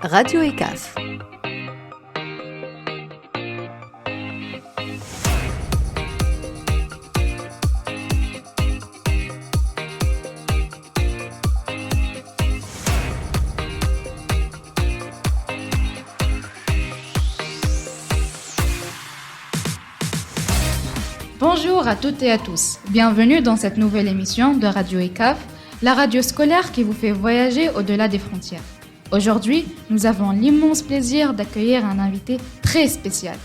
Radio ECAF. Bonjour à toutes et à tous. Bienvenue dans cette nouvelle émission de Radio ECAF, la radio scolaire qui vous fait voyager au-delà des frontières. Aujourd'hui, nous avons l'immense plaisir d'accueillir un invité très spécial.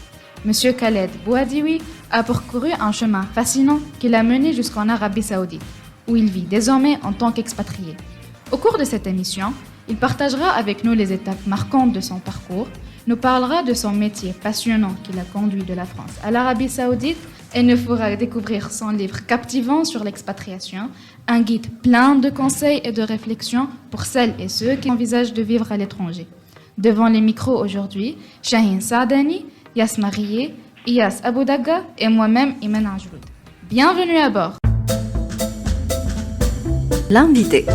Monsieur Khaled Bouhadioui a parcouru un chemin fascinant qui l'a mené jusqu'en Arabie Saoudite, où il vit désormais en tant qu'expatrié. Au cours de cette émission, il partagera avec nous les étapes marquantes de son parcours, nous parlera de son métier passionnant qui l'a conduit de la France à l'Arabie Saoudite et nous fera découvrir son livre captivant sur l'expatriation, un guide plein de conseils et de réflexions pour celles et ceux qui envisagent de vivre à l'étranger. Devant les micros aujourd'hui, Shaheen Saadani, Yasma Rie, Iyas Aboudaga et moi-même Iman Ajloud. Bienvenue à bord. L'invité.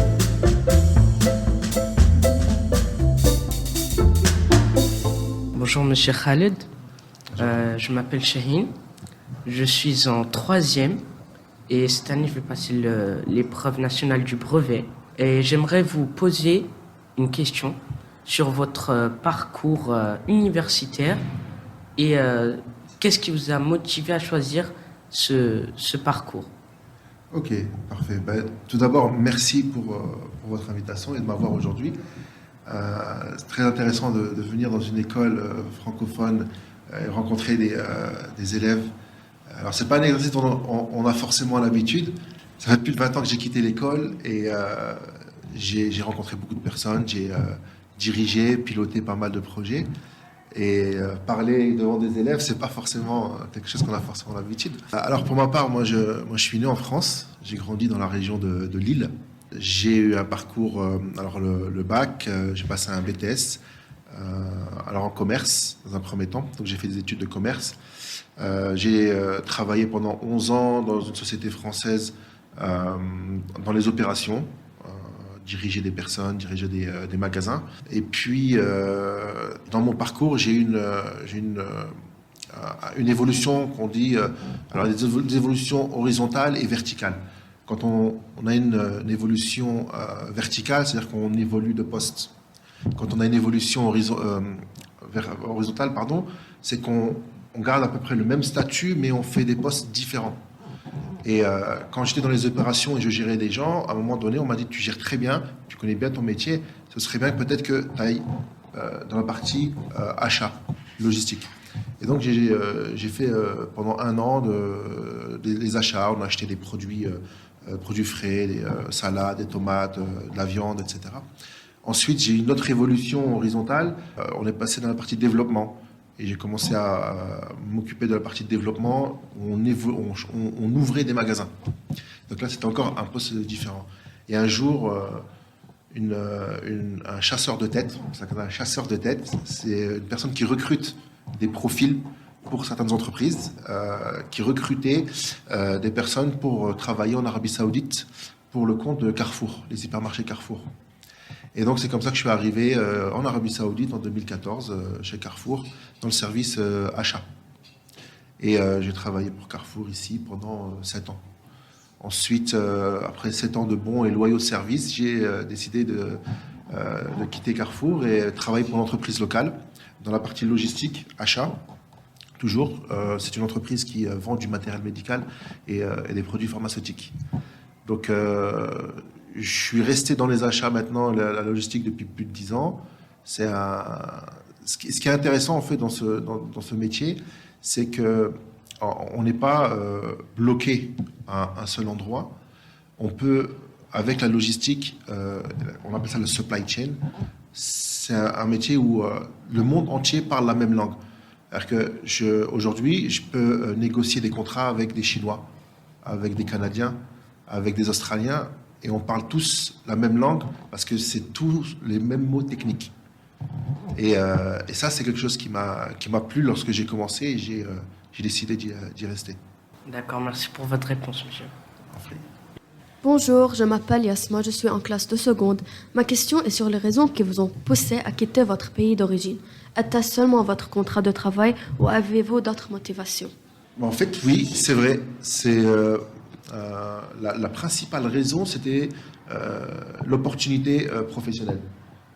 Bonjour Monsieur Khaled, je m'appelle Shaheen, je suis en 3e et cette année je vais passer l'épreuve nationale du brevet et j'aimerais vous poser une question sur votre parcours universitaire et qu'est-ce qui vous a motivé à choisir ce parcours? Ok, parfait. Tout d'abord, merci pour votre invitation et de m'avoir aujourd'hui. C'est très intéressant de venir dans une école francophone et rencontrer des élèves. Alors, c'est pas un exercice dont on a forcément l'habitude. Ça fait plus de 20 ans que j'ai quitté l'école et j'ai rencontré beaucoup de personnes. J'ai dirigé, piloté pas mal de projets. Et parler devant des élèves, c'est pas forcément quelque chose qu'on a forcément l'habitude. Alors, pour ma part, moi je suis né en France. J'ai grandi dans la région de Lille. J'ai eu un parcours, alors le bac, j'ai passé un BTS, alors en commerce dans un premier temps, donc j'ai fait des études de commerce. J'ai travaillé pendant 11 ans dans une société française dans les opérations, diriger des personnes, diriger des magasins. Et puis, dans mon parcours, j'ai eu une évolution qu'on dit, alors des évolutions horizontales et verticales. Quand on a une évolution verticale, c'est-à-dire qu'on évolue de poste. Quand on a une évolution horizontale, c'est qu'on garde à peu près le même statut, mais on fait des postes différents. Et quand j'étais dans les opérations et je gérais des gens, à un moment donné, on m'a dit « tu gères très bien, tu connais bien ton métier, ce serait bien peut-être que tu ailles dans la partie achat, logistique ». Et donc j'ai fait pendant 1 an des achats, on a acheté des produits frais, des salades, des tomates, de la viande, etc. Ensuite, j'ai eu une autre évolution horizontale. On est passé dans la partie développement. Et j'ai commencé à m'occuper de la partie développement. On ouvrait des magasins. Donc là, c'était encore un poste différent. Et un jour, un chasseur de tête, un chasseur de tête, c'est une personne qui recrute des profils pour certaines entreprises qui recrutaient des personnes pour travailler en Arabie Saoudite pour le compte de Carrefour, les hypermarchés Carrefour. Et donc c'est comme ça que je suis arrivé en Arabie Saoudite en 2014 chez Carrefour dans le service achat. Et j'ai travaillé pour Carrefour ici pendant 7 ans. Ensuite, après 7 ans de bons et loyaux services, j'ai décidé de quitter Carrefour et travailler pour une entreprise locale dans la partie logistique, achat. Toujours, c'est une entreprise qui vend du matériel médical et des produits pharmaceutiques. Donc, je suis resté dans les achats maintenant, la logistique depuis plus de 10 ans. Ce qui est intéressant en fait dans ce métier, c'est que on n'est pas bloqué à un seul endroit. On peut, avec la logistique, on appelle ça le supply chain. C'est un métier où le monde entier parle la même langue. C'est-à-dire que aujourd'hui, je peux négocier des contrats avec des Chinois, avec des Canadiens, avec des Australiens, et on parle tous la même langue parce que c'est tous les mêmes mots techniques. Et ça, c'est quelque chose qui m'a plu lorsque j'ai commencé et j'ai décidé d'y rester. D'accord, merci pour votre réponse, monsieur. Bonjour, je m'appelle Yasma, je suis en classe de seconde. Ma question est sur les raisons qui vous ont poussé à quitter votre pays d'origine. Est-ce seulement votre contrat de travail ou avez-vous d'autres motivations? En fait, oui, c'est vrai. La principale raison, c'était l'opportunité professionnelle,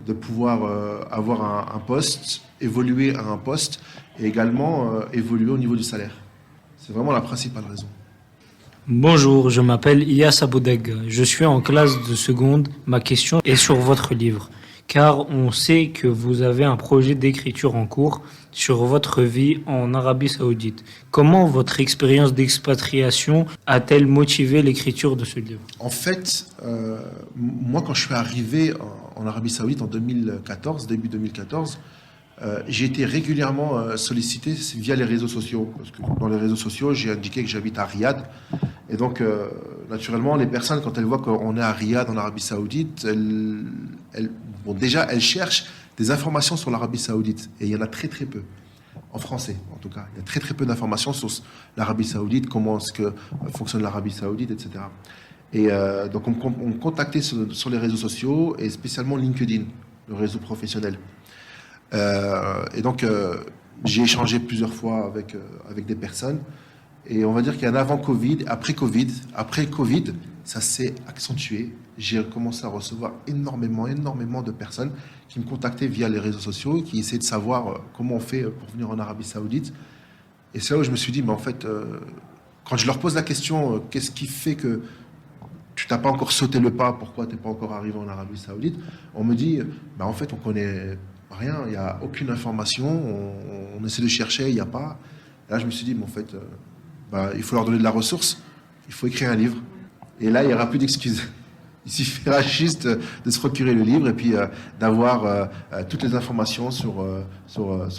de pouvoir avoir un poste, évoluer à un poste et également évoluer au niveau du salaire. C'est vraiment la principale raison. Bonjour, je m'appelle Iyas Aboudeg. Je suis en classe de seconde. Ma question est sur votre livre, car on sait que vous avez un projet d'écriture en cours sur votre vie en Arabie Saoudite. Comment votre expérience d'expatriation a-t-elle motivé l'écriture de ce livre? En fait, moi, quand je suis arrivé en Arabie Saoudite en 2014, début 2014, j'ai été régulièrement sollicité via les réseaux sociaux. Parce que dans les réseaux sociaux, j'ai indiqué que j'habite à Riyad. Et donc, naturellement, les personnes, quand elles voient qu'on est à Riyad, en Arabie Saoudite, déjà, elles cherchent des informations sur l'Arabie Saoudite. Et il y en a très, très peu. En français, en tout cas. Il y a très, très peu d'informations sur l'Arabie Saoudite, comment est-ce que fonctionne l'Arabie Saoudite, etc. Et donc, on me contactait sur les réseaux sociaux, et spécialement LinkedIn, le réseau professionnel. Et donc, j'ai échangé plusieurs fois avec des personnes. Et on va dire qu'il y a un avant Covid, après Covid. Après Covid, ça s'est accentué. J'ai commencé à recevoir énormément de personnes qui me contactaient via les réseaux sociaux, qui essayaient de savoir comment on fait pour venir en Arabie Saoudite. Et c'est là où je me suis dit, mais en fait, quand je leur pose la question, qu'est-ce qui fait que tu n'as pas encore sauté le pas, pourquoi tu n'es pas encore arrivé en Arabie Saoudite? On me dit, en fait, on connaît rien, il n'y a aucune information, on essaie de chercher, il n'y a pas. Et là, je me suis dit, mais en fait, il faut leur donner de la ressource, il faut écrire un livre. Et là, il n'y aura plus d'excuses. Il suffira juste de se procurer le livre et puis d'avoir toutes les informations sur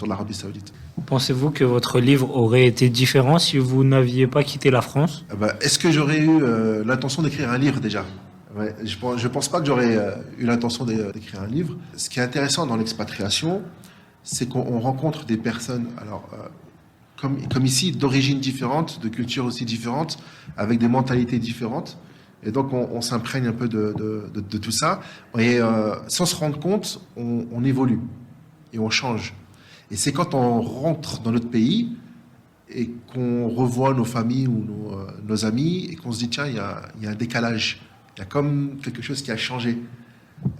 l'Arabie Saoudite. Pensez-vous que votre livre aurait été différent si vous n'aviez pas quitté la France? Est-ce que j'aurais eu l'intention d'écrire un livre déjà? Ouais, je ne pense pas que j'aurais eu l'intention d'écrire un livre. Ce qui est intéressant dans l'expatriation, c'est qu'on rencontre des personnes, alors, comme ici, d'origines différentes, de cultures aussi différentes, avec des mentalités différentes. Et donc, on s'imprègne un peu de tout ça. Et sans se rendre compte, on évolue et on change. Et c'est quand on rentre dans notre pays et qu'on revoit nos familles ou nos amis et qu'on se dit, tiens, il y a un décalage. Il y a comme quelque chose qui a changé.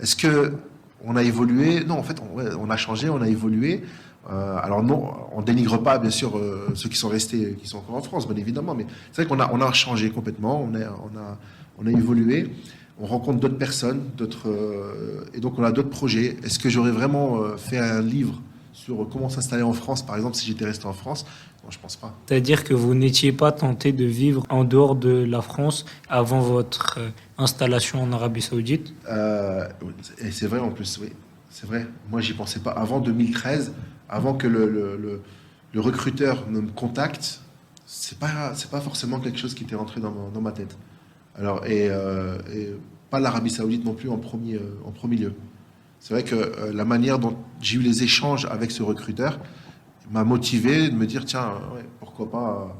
Est-ce qu'on a évolué? Non, en fait, on a changé, on a évolué. Alors non, on dénigre pas, bien sûr, ceux qui sont restés, qui sont encore en France, bien évidemment, mais c'est vrai qu'on a changé complètement, on a évolué, on rencontre d'autres personnes, et donc on a d'autres projets. Est-ce que j'aurais vraiment fait un livre sur comment s'installer en France, par exemple, si j'étais resté en France? Non, je pense pas. C'est-à-dire que vous n'étiez pas tenté de vivre en dehors de la France avant votre installation en Arabie Saoudite? Et c'est vrai en plus, oui. C'est vrai. Moi, j'y pensais pas. Avant 2013, avant que le recruteur ne me contacte, c'est pas forcément quelque chose qui était rentré dans ma tête. Alors, et pas l'Arabie Saoudite non plus en premier lieu. C'est vrai que la manière dont j'ai eu les échanges avec ce recruteur m'a motivé de me dire, tiens, ouais, pourquoi pas...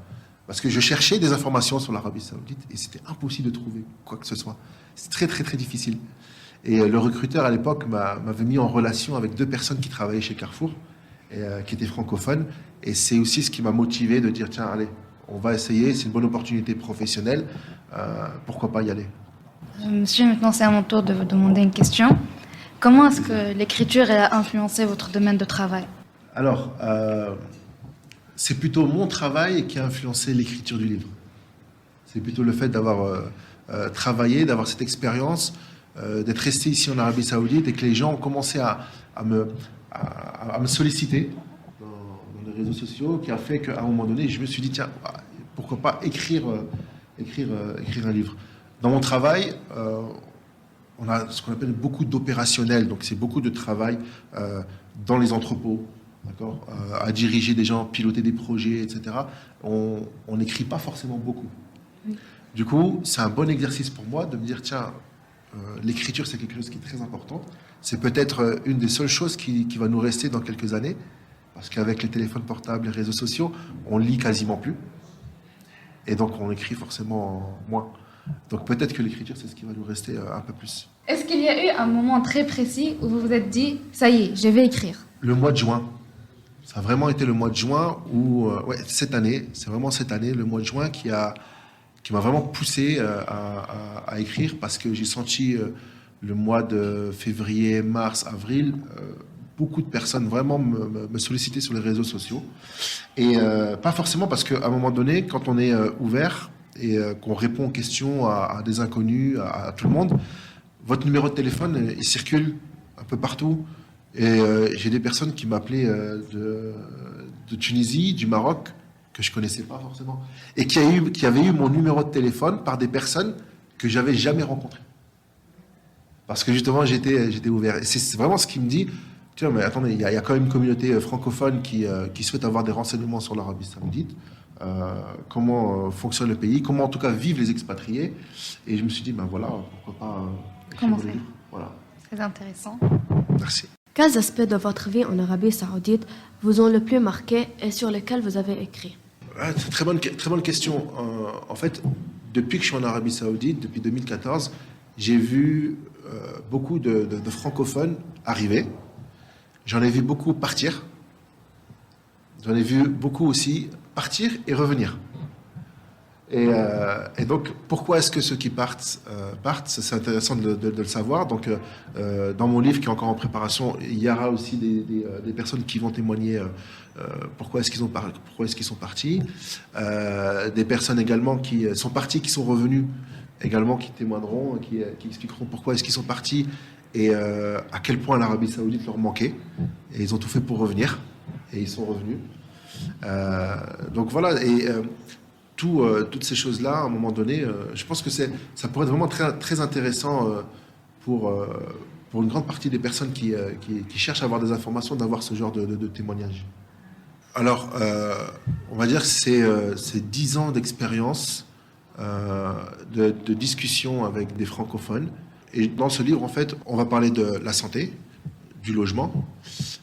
Parce que je cherchais des informations sur l'Arabie Saoudite et c'était impossible de trouver quoi que ce soit. C'est très, très, très difficile. Et le recruteur, à l'époque, m'avait mis en relation avec 2 personnes qui travaillaient chez Carrefour, et, qui étaient francophones. Et c'est aussi ce qui m'a motivé de dire, tiens, allez, on va essayer, c'est une bonne opportunité professionnelle, pourquoi pas y aller. Monsieur, maintenant c'est à mon tour de vous demander une question. Comment est-ce que l'écriture a influencé votre domaine de travail? Alors, c'est plutôt mon travail qui a influencé l'écriture du livre. C'est plutôt le fait d'avoir travaillé, d'avoir cette expérience, d'être resté ici en Arabie Saoudite et que les gens ont commencé à me solliciter dans les réseaux sociaux, qui a fait qu'à un moment donné, je me suis dit, tiens, pourquoi pas écrire un livre. Dans mon travail, on a ce qu'on appelle beaucoup d'opérationnel, donc c'est beaucoup de travail dans les entrepôts, d'accord, à diriger des gens, piloter des projets, etc. On n'écrit pas forcément beaucoup. Oui. Du coup, c'est un bon exercice pour moi de me dire, tiens, l'écriture, c'est quelque chose qui est très important. C'est peut-être une des seules choses qui va nous rester dans quelques années, parce qu'avec les téléphones portables, les réseaux sociaux, on lit quasiment plus. Et donc, on écrit forcément moins. Donc peut-être que l'écriture, c'est ce qui va nous rester un peu plus. Est-ce qu'il y a eu un moment très précis où vous vous êtes dit, ça y est, je vais écrire? Le mois de juin. Ça a vraiment été le mois de juin où, cette année, c'est vraiment cette année, le mois de juin qui m'a vraiment poussé à écrire parce que j'ai senti le mois de février, mars, avril, beaucoup de personnes vraiment me solliciter sur les réseaux sociaux. Et pas forcément parce qu'à un moment donné, quand on est ouvert et qu'on répond aux questions à des inconnus, à tout le monde, votre numéro de téléphone, il circule un peu partout. Et j'ai des personnes qui m'appelaient de Tunisie, du Maroc, que je connaissais pas forcément, et qui avaient eu mon numéro de téléphone par des personnes que j'avais jamais rencontrées. Parce que justement, j'étais ouvert. Et c'est vraiment ce qui me dit, tiens, mais attendez, il y a quand même une communauté francophone qui souhaite avoir des renseignements sur l'Arabie Saoudite, comment fonctionne le pays, comment en tout cas vivent les expatriés. Et je me suis dit, ben voilà, pourquoi pas Comment écrire le faire? livre. Voilà. Très intéressant. Merci. Quels aspects de votre vie en Arabie Saoudite vous ont le plus marqué et sur lesquels vous avez écrit? C'est très bonne question. En fait, depuis que je suis en Arabie Saoudite, depuis 2014, j'ai vu beaucoup de francophones arriver. J'en ai vu beaucoup partir. J'en ai vu beaucoup aussi partir et revenir. Et donc, pourquoi est-ce que ceux qui partent partent? C'est intéressant de le savoir. Donc, dans mon livre qui est encore en préparation, il y aura aussi des personnes qui vont témoigner pourquoi est-ce qu'ils sont partis. Des personnes également qui sont parties, qui sont revenues, également qui témoigneront, qui expliqueront pourquoi est-ce qu'ils sont partis et à quel point l'Arabie Saoudite leur manquait. Et ils ont tout fait pour revenir. Et ils sont revenus. Donc voilà. Et toutes ces choses-là, à un moment donné, je pense que ça pourrait être vraiment très, très intéressant pour une grande partie des personnes qui cherchent à avoir des informations, d'avoir ce genre de témoignages. Alors, on va dire que c'est 10 ans d'expérience, de discussion avec des francophones. Et dans ce livre, en fait, on va parler de la santé, du logement,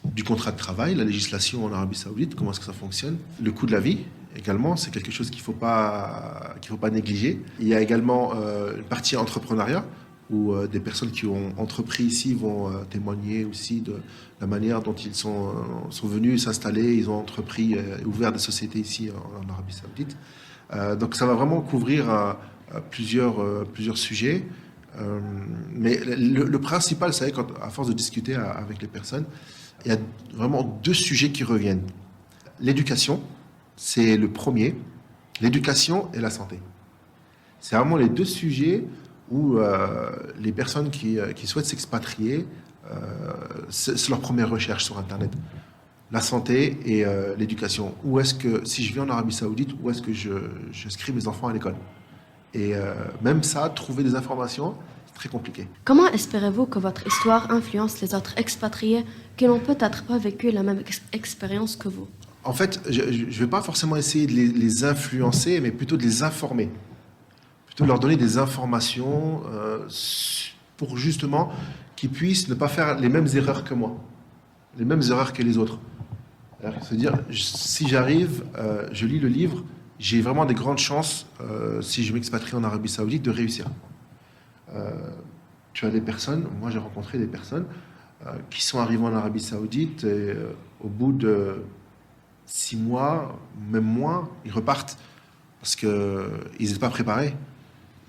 du contrat de travail, la législation en Arabie Saoudite, comment est-ce que ça fonctionne, le coût de la vie également, c'est quelque chose qu'il faut pas négliger. Il y a également une partie entrepreneuriat où des personnes qui ont entrepris ici vont témoigner aussi de la manière dont ils sont venus s'installer, ils ont entrepris et ouvert des sociétés ici en Arabie Saoudite. Donc ça va vraiment couvrir plusieurs sujets. Mais le principal, c'est qu'à force de discuter avec les personnes, il y a vraiment 2 sujets qui reviennent. L'éducation, c'est le premier. L'éducation et la santé. C'est vraiment les 2 sujets où les personnes qui souhaitent s'expatrier, c'est leur première recherche sur Internet. La santé et l'éducation. Où est-ce que, si je vais en Arabie Saoudite, où est-ce que j'inscris mes enfants à l'école? Et même ça, trouver des informations, c'est très compliqué. Comment espérez-vous que votre histoire influence les autres expatriés qui n'ont peut-être pas vécu la même expérience que vous? En fait, je ne vais pas forcément essayer de les influencer, mais plutôt de les informer. Plutôt de leur donner des informations pour justement qu'ils puissent ne pas faire les mêmes erreurs que moi, les mêmes erreurs que les autres. C'est-à-dire, si j'arrive, je lis le livre, j'ai vraiment des grandes chances, si je m'expatrie en Arabie Saoudite, de réussir. Tu as des personnes, moi j'ai rencontré des personnes qui sont arrivées en Arabie Saoudite et au bout de 6 mois, même moins, ils repartent parce qu'ils n'étaient pas préparés.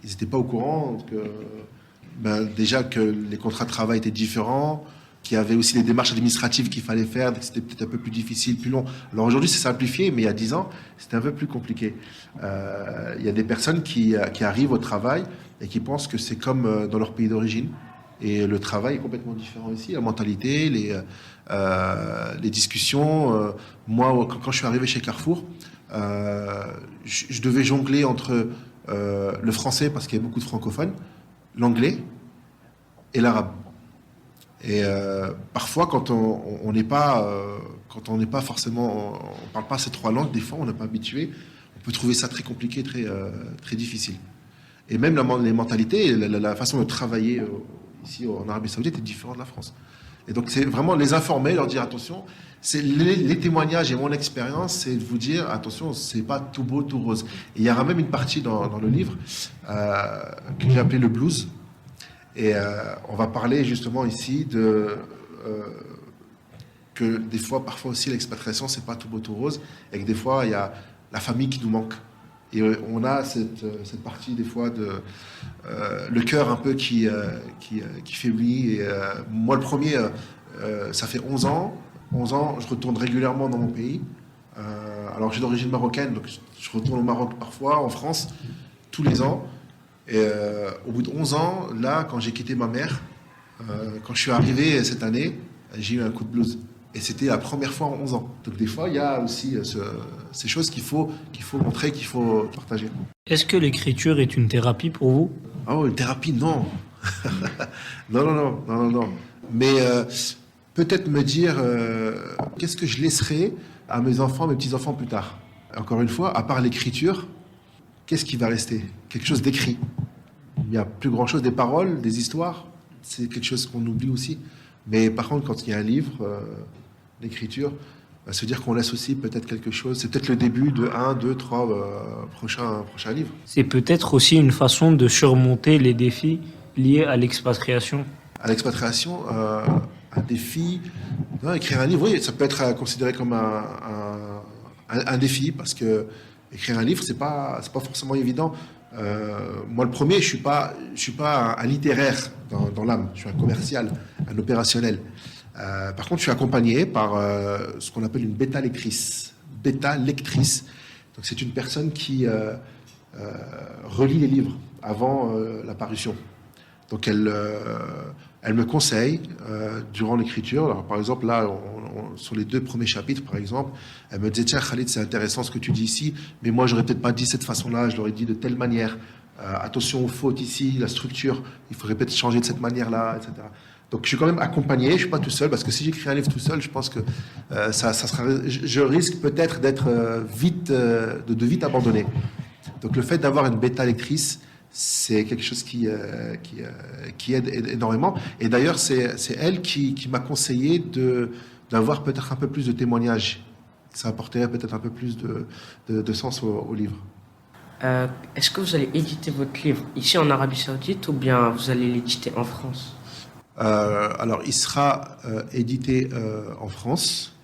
Ils n'étaient pas au courant déjà que les contrats de travail étaient différents, qu'il y avait aussi les démarches administratives qu'il fallait faire, que c'était peut-être un peu plus difficile, plus long. Alors aujourd'hui, c'est simplifié, mais il y a 10 ans, c'était un peu plus compliqué. Il y a des personnes qui arrivent au travail et qui pensent que c'est comme dans leur pays d'origine. Et le travail est complètement différent ici, la mentalité, les discussions. Moi, quand je suis arrivé chez Carrefour, je devais jongler entre le français, parce qu'il y a beaucoup de francophones, l'anglais et l'arabe. Et parfois, quand on n'est pas forcément, on parle pas ces 3 langues, des fois on n'est pas habitué, on peut trouver ça très compliqué, très difficile. Et même les mentalités, la façon de travailler ici en Arabie Saoudite est différente de la France. Et donc, c'est vraiment les informer, leur dire attention. C'est les témoignages et mon expérience, c'est de vous dire attention, c'est pas tout beau, tout rose. Et il y aura même une partie dans le livre que j'ai appelé le blues. Et on va parler justement ici de que des fois, parfois aussi, l'expatriation, c'est pas tout beau, tout rose, et que des fois, il y a la famille qui nous manque. Et on a cette partie des fois de le cœur un peu qui faiblit. Et moi, le premier, ça fait 11 ans. 11 ans, je retourne régulièrement dans mon pays. Alors, j'ai d'origine marocaine, donc je retourne au Maroc parfois, en France, tous les ans. Et au bout de 11 ans, là, quand j'ai quitté ma mère, quand je suis arrivé cette année, j'ai eu un coup de blues. Et c'était la première fois en 11 ans. Donc des fois, il y a aussi ces choses qu'il faut montrer, qu'il faut partager. Est-ce que l'écriture est une thérapie pour vous? Oh, une thérapie, non. non. Mais peut-être me dire qu'est-ce que je laisserai à mes enfants, mes petits-enfants plus tard. Encore une fois, à part l'écriture, qu'est-ce qui va rester? Quelque chose d'écrit. Il n'y a plus grand-chose, des paroles, des histoires. C'est quelque chose qu'on oublie aussi. Mais par contre, quand il y a un livre, l'écriture, se dire qu'on laisse aussi peut-être quelque chose. C'est peut-être le début de 1, 2, 3 prochains livres. C'est peut-être aussi une façon de surmonter les défis liés à l'expatriation. À l'expatriation, un défi, non, écrire un livre, oui, ça peut être considéré comme un défi, parce que écrire un livre, c'est pas forcément évident. Moi, le premier, je suis pas un littéraire dans l'âme. Je suis un commercial, un opérationnel. Par contre, je suis accompagné par ce qu'on appelle une bêta-lectrice. Bêta-lectrice. Donc, c'est une personne qui relit les livres avant la parution. Donc, elle me conseille durant l'écriture. Alors, par exemple, là, sur les 2 premiers chapitres, par exemple, elle me disait: tiens, Khalid, c'est intéressant ce que tu dis ici, mais moi, j'aurais peut-être pas dit de cette façon-là, je l'aurais dit de telle manière. Attention aux fautes ici, la structure, il faudrait peut-être changer de cette manière-là, etc. Donc, je suis quand même accompagné, je suis pas tout seul, parce que si j'écris un livre tout seul, je pense que je risque peut-être d'être vite abandonné. Donc, le fait d'avoir une bêta lectrice, c'est quelque chose qui aide énormément. Et d'ailleurs, c'est elle qui m'a conseillé d'avoir peut-être un peu plus de témoignages. Ça apporterait peut-être un peu plus de sens au livre. Est-ce que vous allez éditer votre livre ici en Arabie Saoudite ou bien vous allez l'éditer en France? Alors, il sera édité en France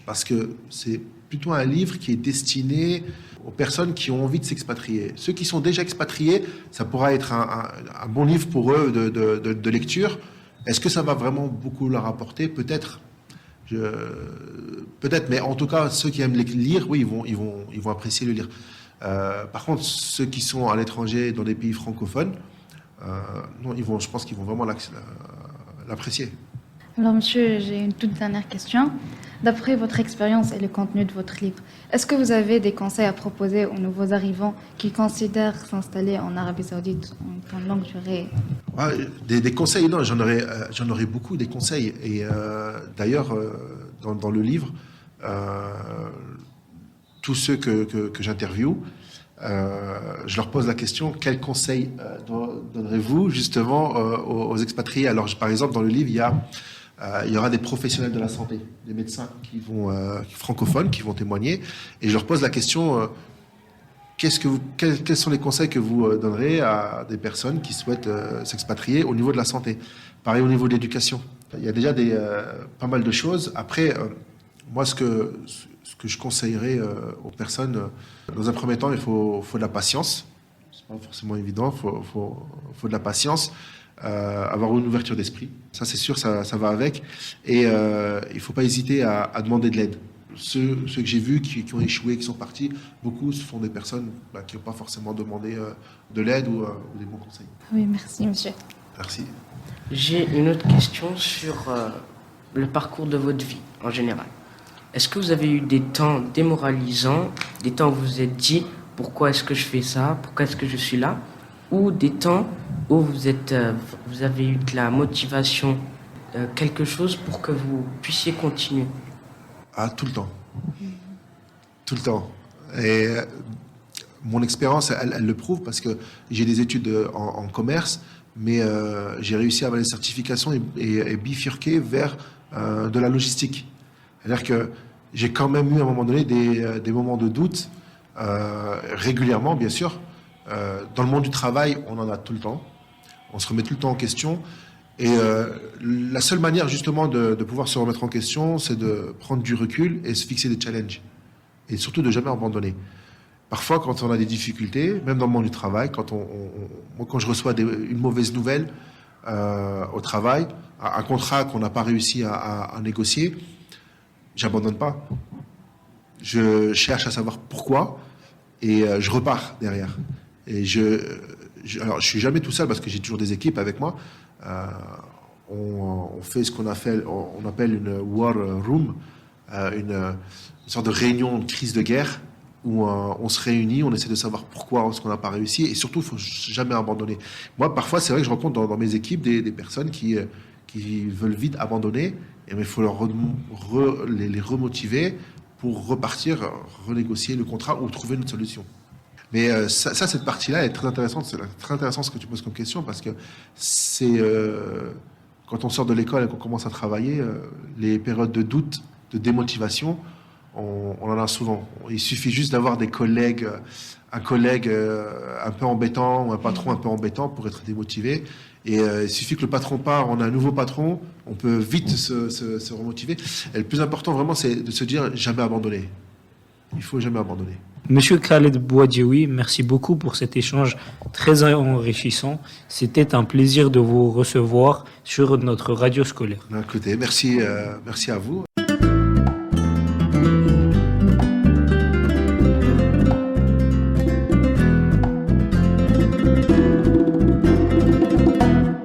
parce que c'est plutôt un livre qui est destiné aux personnes qui ont envie de s'expatrier. Ceux qui sont déjà expatriés, ça pourra être un bon livre pour eux de lecture. Est-ce que ça va vraiment beaucoup leur apporter? Peut-être. Peut-être, mais en tout cas, ceux qui aiment lire, oui, ils vont apprécier le lire. Par contre, ceux qui sont à l'étranger, dans des pays francophones, non, je pense qu'ils vont vraiment l'apprécier. Alors, monsieur, j'ai une toute dernière question. D'après votre expérience et le contenu de votre livre, est-ce que vous avez des conseils à proposer aux nouveaux arrivants qui considèrent s'installer en Arabie Saoudite en longue durée? Des conseils, non, j'en aurais beaucoup des conseils. Et d'ailleurs, dans le livre, tous ceux que j'interviewe, je leur pose la question: quels conseils donnerez-vous justement aux expatriés? Alors, par exemple, dans le livre, il y aura des professionnels de la santé, des médecins francophones qui vont témoigner, et je leur pose la question: quels sont les conseils que vous donnerez à des personnes qui souhaitent s'expatrier au niveau de la santé? Pareil au niveau de l'éducation. Il y a déjà pas mal de choses. Après, moi, ce que je conseillerais aux personnes, dans un premier temps, il faut de la patience. C'est pas forcément évident. Il faut de la patience. Avoir une ouverture d'esprit, ça c'est sûr, ça va avec, et il ne faut pas hésiter à demander de l'aide. Ceux que j'ai vus qui ont échoué, qui sont partis, beaucoup ce sont des personnes qui n'ont pas forcément demandé de l'aide ou des bons conseils. Oui, merci monsieur. Merci. J'ai une autre question sur le parcours de votre vie en général. Est-ce que vous avez eu des temps démoralisants, des temps où vous vous êtes dit: pourquoi est-ce que je fais ça, pourquoi est-ce que je suis là, ou des temps où vous avez eu de la motivation, quelque chose pour que vous puissiez continuer? Tout le temps. Tout le temps. Et mon expérience, elle le prouve, parce que j'ai des études en commerce, mais j'ai réussi à avoir les certifications et bifurquer vers de la logistique. C'est-à-dire que j'ai quand même eu à un moment donné des moments de doute, régulièrement bien sûr. Dans le monde du travail, on en a tout le temps. On se remet tout le temps en question. Et la seule manière justement de pouvoir se remettre en question, c'est de prendre du recul et se fixer des challenges. Et surtout de jamais abandonner. Parfois, quand on a des difficultés, même dans le monde du travail, moi, quand je reçois une mauvaise nouvelle au travail, un contrat qu'on n'a pas réussi à négocier, j'abandonne pas. Je cherche à savoir pourquoi et je repars derrière. Et alors, je suis jamais tout seul parce que j'ai toujours des équipes avec moi. On fait ce qu'on appelle une war room, une sorte de réunion de crise de guerre où on se réunit, on essaie de savoir pourquoi est-ce qu'on n'a pas réussi et surtout, il faut jamais abandonner. Moi, parfois, c'est vrai que je rencontre dans mes équipes des personnes qui veulent vite abandonner, mais il faut les remotiver pour repartir, renégocier le contrat ou trouver une autre solution. Mais cette partie-là est très intéressante. C'est très intéressant ce que tu poses comme question parce que c'est quand on sort de l'école et qu'on commence à travailler, les périodes de doute, de démotivation, on en a souvent. Il suffit juste d'avoir un collègue un peu embêtant ou un patron un peu embêtant pour être démotivé. Et il suffit que le patron part, on a un nouveau patron, on peut vite se remotiver. Et le plus important vraiment, c'est de se dire jamais abandonner. Il faut jamais abandonner. Monsieur Khaled Bouadioui, merci beaucoup pour cet échange très enrichissant. C'était un plaisir de vous recevoir sur notre radio scolaire. Écoutez, merci à vous.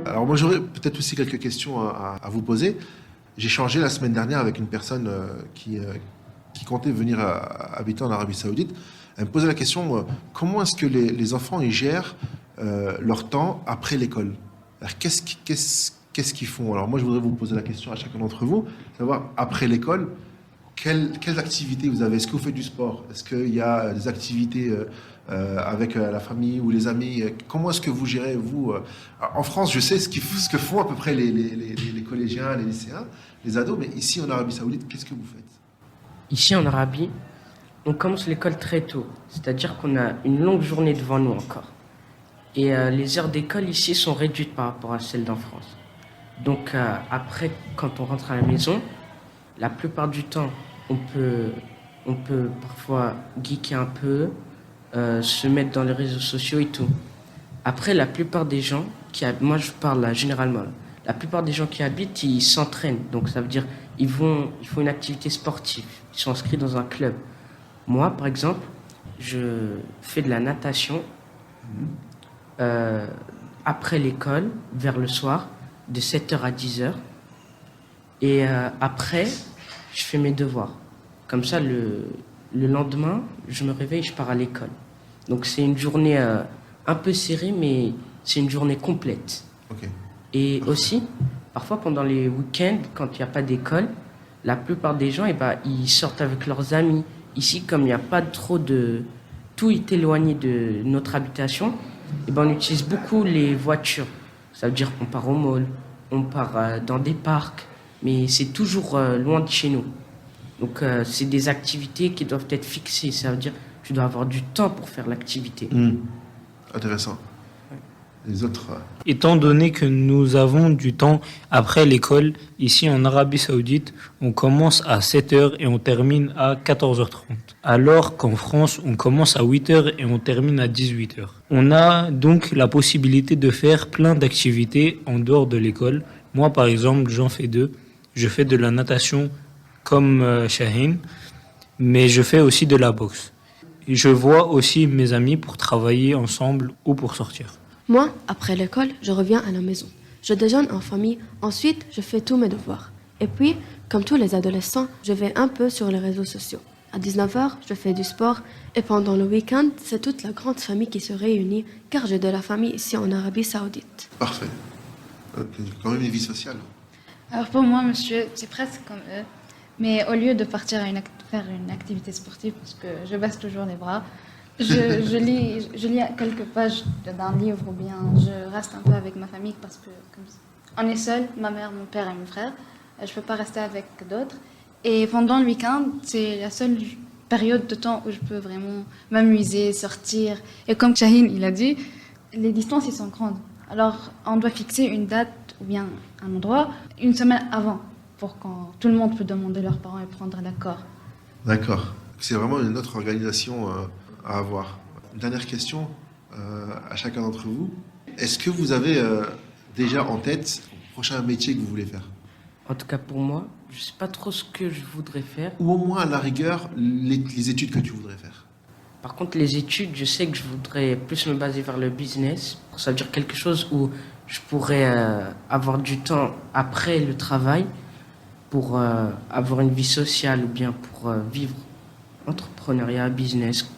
Alors moi j'aurais peut-être aussi quelques questions à vous poser. J'ai échangé la semaine dernière avec une personne qui comptait venir habiter en Arabie Saoudite. Elle me posait la question, comment est-ce que les enfants ils gèrent leur temps après l'école? Alors, qu'est-ce qu'ils font? Alors moi, je voudrais vous poser la question à chacun d'entre vous, savoir, après l'école, quelles activités vous avez? Est-ce que vous faites du sport? Est-ce qu'il y a des activités avec la famille ou les amis? Comment est-ce que vous gérez, vous? En France, je sais ce que font à peu près les collégiens, les lycéens, les ados, mais ici en Arabie Saoudite, qu'est-ce que vous faites? Ici en Arabie, on commence l'école très tôt, c'est-à-dire qu'on a une longue journée devant nous encore. Et les heures d'école ici sont réduites par rapport à celles d'en France. Donc après, quand on rentre à la maison, la plupart du temps, on peut parfois geeker un peu, se mettre dans les réseaux sociaux et tout. Après, la plupart des gens moi je parle là, généralement, la plupart des gens qui habitent, ils s'entraînent. Donc ça veut dire ils font une activité sportive, ils sont inscrits dans un club. Moi, par exemple, je fais de la natation après l'école, vers le soir, de 7h à 10h. Et après, je fais mes devoirs. Comme ça, le lendemain, je me réveille, je pars à l'école. Donc c'est une journée un peu serrée, mais c'est une journée complète. Okay. Et aussi, parfois pendant les week-ends, quand il n'y a pas d'école, la plupart des gens, ils sortent avec leurs amis. Ici, comme il n'y a pas trop de... Tout est éloigné de notre habitation, on utilise beaucoup les voitures. Ça veut dire qu'on part au mall, on part dans des parcs, mais c'est toujours loin de chez nous. Donc c'est des activités qui doivent être fixées. Ça veut dire que tu dois avoir du temps pour faire l'activité. Intéressant. Les autres... Étant donné que nous avons du temps après l'école, ici en Arabie Saoudite, on commence à 7h et on termine à 14h30. Alors qu'en France, on commence à 8h et on termine à 18h. On a donc la possibilité de faire plein d'activités en dehors de l'école. Moi, par exemple, j'en fais 2. Je fais de la natation comme Shaheen, mais je fais aussi de la boxe. Et je vois aussi mes amis pour travailler ensemble ou pour sortir. Moi, après l'école, je reviens à la maison. Je déjeune en famille, ensuite je fais tous mes devoirs. Et puis, comme tous les adolescents, je vais un peu sur les réseaux sociaux. À 19h, je fais du sport et pendant le week-end, c'est toute la grande famille qui se réunit car j'ai de la famille ici en Arabie Saoudite. Parfait. Quand même une vie sociale. Alors pour moi, monsieur, c'est presque comme eux. Mais au lieu de partir faire une activité sportive, parce que je baisse toujours les bras, Je lis quelques pages d'un livre ou bien je reste un peu avec ma famille parce que on est seul, ma mère, mon père et mon frère. Je peux pas rester avec d'autres. Et pendant le week-end, c'est la seule période de temps où je peux vraiment m'amuser, sortir. Et comme Shaheen, il a dit, les distances, ils sont grandes. Alors, on doit fixer une date ou bien un endroit une semaine avant pour que tout le monde peut demander leurs parents et prendre l'accord. D'accord. C'est vraiment une autre organisation à avoir. Une dernière question à chacun d'entre vous. Est-ce que vous avez déjà en tête le prochain métier que vous voulez faire? En tout cas pour moi, je ne sais pas trop ce que je voudrais faire. Ou au moins, à la rigueur, les études que tu voudrais faire? Par contre, les études, je sais que je voudrais plus me baser vers le business. Ça veut dire quelque chose où je pourrais avoir du temps après le travail pour avoir une vie sociale ou bien pour vivre entrepreneuriat, business,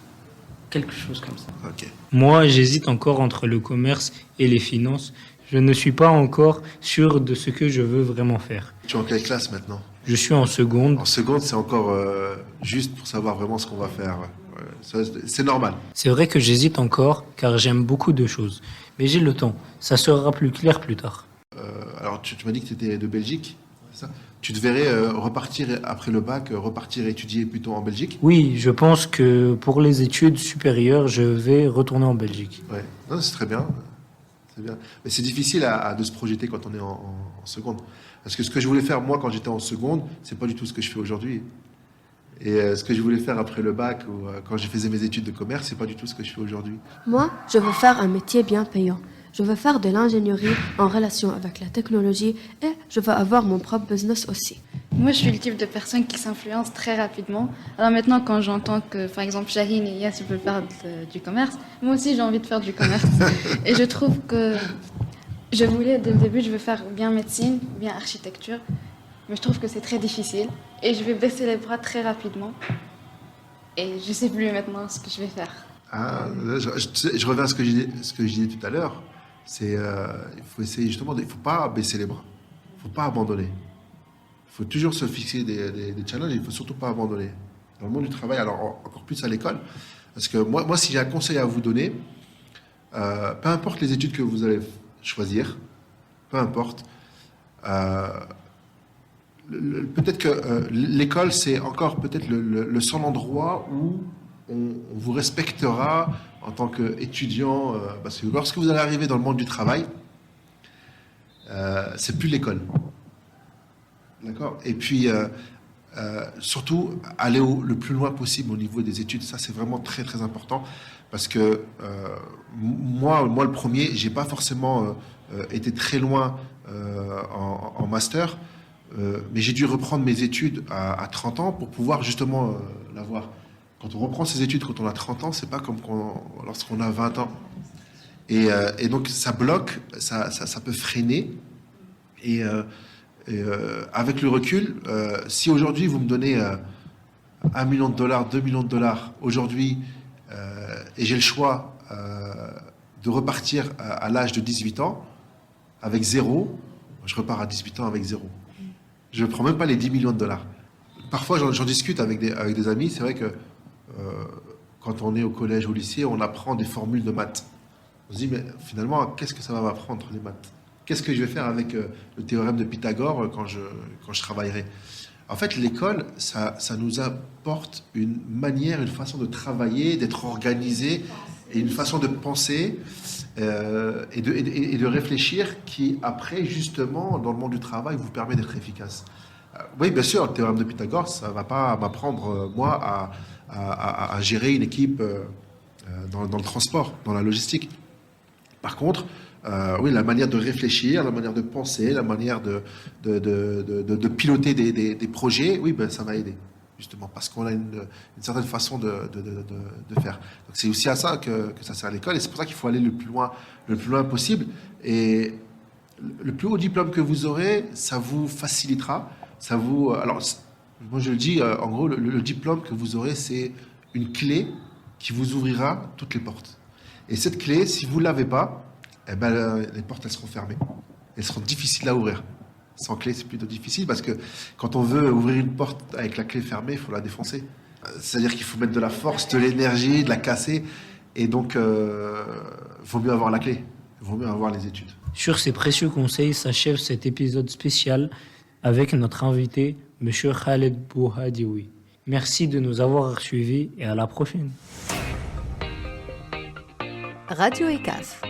quelque chose comme ça. Ok. Moi, j'hésite encore entre le commerce et les finances. Je ne suis pas encore sûr de ce que je veux vraiment faire. Tu es en quelle classe maintenant? Je suis en seconde. En seconde, c'est encore juste pour savoir vraiment ce qu'on va faire. C'est normal. C'est vrai que j'hésite encore car j'aime beaucoup de choses. Mais j'ai le temps. Ça sera plus clair plus tard. Alors, tu m'as dit que tu étais de Belgique, c'est ça? Tu te verrais repartir après le bac, repartir étudier plutôt en Belgique? Oui, je pense que pour les études supérieures, je vais retourner en Belgique. Ouais. Non, c'est très bien. C'est bien. Mais c'est difficile de se projeter quand on est en seconde. Parce que ce que je voulais faire, moi, quand j'étais en seconde, c'est pas du tout ce que je fais aujourd'hui. Et ce que je voulais faire après le bac ou quand j'ai faisais mes études de commerce, c'est pas du tout ce que je fais aujourd'hui. Moi, je veux faire un métier bien payant. Je veux faire de l'ingénierie en relation avec la technologie et je veux avoir mon propre business aussi. Moi, je suis le type de personne qui s'influence très rapidement. Alors maintenant, quand j'entends que, par exemple, Shaheen et Yass veulent faire du commerce, moi aussi, j'ai envie de faire du commerce. Et je trouve que je voulais, dès le début, je veux faire ou bien médecine ou bien architecture. Mais je trouve que c'est très difficile. Et je vais baisser les bras très rapidement. Et je sais plus maintenant ce que je vais faire. Ah, je reviens à ce que je disais tout à l'heure. C'est il faut essayer justement, il ne faut pas baisser les bras. Il ne faut pas abandonner. Il faut toujours se fixer des challenges et il ne faut surtout pas abandonner. Dans le monde du travail, alors encore plus à l'école, parce que moi si j'ai un conseil à vous donner, peu importe les études que vous allez choisir, peu importe, peut-être que l'école, c'est encore peut-être le seul endroit où on vous respectera en tant qu'étudiant, parce que lorsque vous allez arriver dans le monde du travail, c'est plus l'école. D'accord? Et puis, surtout, aller le plus loin possible au niveau des études, ça c'est vraiment très très important, parce que moi le premier, j'ai pas forcément été très loin en master, mais j'ai dû reprendre mes études à 30 ans pour pouvoir justement l'avoir. Quand on reprend ses études quand on a 30 ans, c'est pas comme lorsqu'on a 20 ans. Et donc ça bloque, ça peut freiner. Et avec le recul, si aujourd'hui vous me donnez $1 million, $2 millions aujourd'hui, et j'ai le choix de repartir à l'âge de 18 ans avec zéro, je repars à 18 ans avec zéro. Je ne prends même pas les $10 millions. Parfois, j'en discute avec des amis. C'est vrai que quand on est au collège, au lycée, on apprend des formules de maths. On se dit, mais finalement, qu'est-ce que ça va m'apprendre, les maths? Qu'est-ce que je vais faire avec le théorème de Pythagore quand je travaillerai? En fait, l'école, ça nous apporte une manière, une façon de travailler, d'être organisé, et une façon de penser et de réfléchir qui, après, justement, dans le monde du travail, vous permet d'être efficace. Oui, bien sûr, le théorème de Pythagore, ça ne va pas m'apprendre, moi, à gérer une équipe dans le transport, dans la logistique. Par contre, oui, la manière de réfléchir, la manière de penser, la manière de piloter des projets, oui, ben, ça va aider, justement, parce qu'on a une certaine façon de faire. Donc, c'est aussi à ça que ça sert à l'école, et c'est pour ça qu'il faut aller le plus loin possible. Et le plus haut diplôme que vous aurez, ça vous facilitera. Alors, moi je le dis, en gros, le diplôme que vous aurez, c'est une clé qui vous ouvrira toutes les portes. Et cette clé, si vous ne l'avez pas, eh ben, les portes, elles seront fermées. Elles seront difficiles à ouvrir. Sans clé, c'est plutôt difficile parce que quand on veut ouvrir une porte avec la clé fermée, il faut la défoncer. C'est-à-dire qu'il faut mettre de la force, de l'énergie, de la casser. Et donc, vaut mieux avoir la clé. Vaut mieux avoir les études. Sur ces précieux conseils s'achève cet épisode spécial avec notre invité, M. Khaled Bouhadioui. Merci de nous avoir suivis et à la prochaine. Radio ECAF.